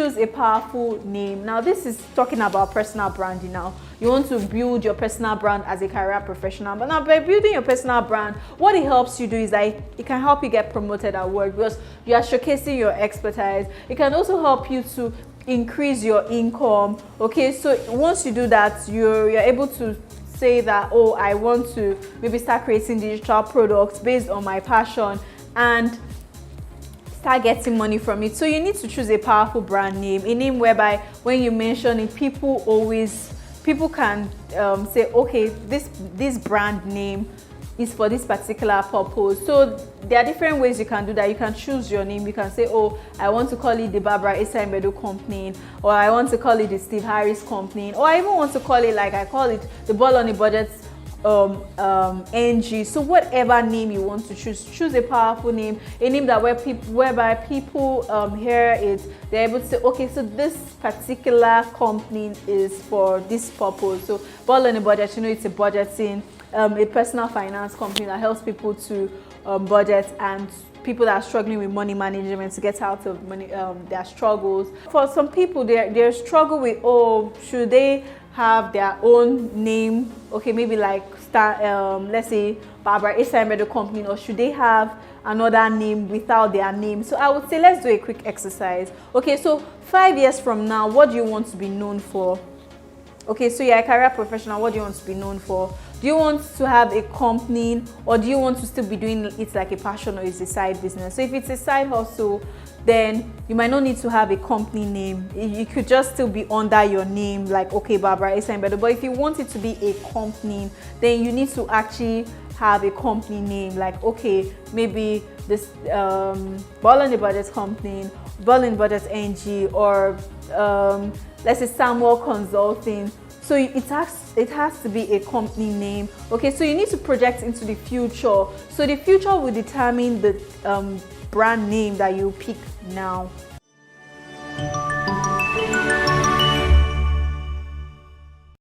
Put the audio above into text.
choose a powerful name. Now, this is talking about personal branding. Now, you want to build your personal brand as a career professional, but now by building your personal brand, what it helps you do is that it can help you get promoted at work because you are showcasing your expertise. It can also help you to increase your income. Okay, so once you do that, you're able to say that, oh, I want to maybe start creating digital products based on my passion and start getting money from it. So you need to choose a powerful brand name, a name whereby when you mention it, people can say, okay, this brand name is for this particular purpose. So there are different ways you can do that. You can choose your name. You can say, oh, I want to call it the Barbara Esai-Mbedu Company, or I want to call it the Steve Harris Company, or I even want to call it, like I call it, the Ball on a Budget NG. So whatever name you want to choose a powerful name, a name that whereby people hear it, they're able to say, okay, so this particular company is for this purpose. So Ball on a Budget, it's a budgeting, a personal finance company that helps people to budget and people that are struggling with money management to get out of money, their struggles. For some people, they struggle with, oh, should they have their own name? Okay, maybe like let's say Barbara Esai-Mbedu Company, or should they have another name without their name? So I would say let's do a quick exercise. Okay, so 5 years from now, what do you want to be known for? Okay, so you're a career professional, what do you want to be known for? Do you want to have a company, or do you want to still be doing it like a passion, or is it a side business? So if it's a side hustle, then you might not need to have a company name. You could just still be under your name, like, okay, Barbara Esai-Mbedu. But if you want it to be a company, then you need to actually have a company name, like, okay, maybe this Ball on the Budget Company, Ball on the Budget NG, or let's say Samuel Consulting. So it has to be a company name. Okay, so you need to project into the future. So the future will determine the brand name that you pick now.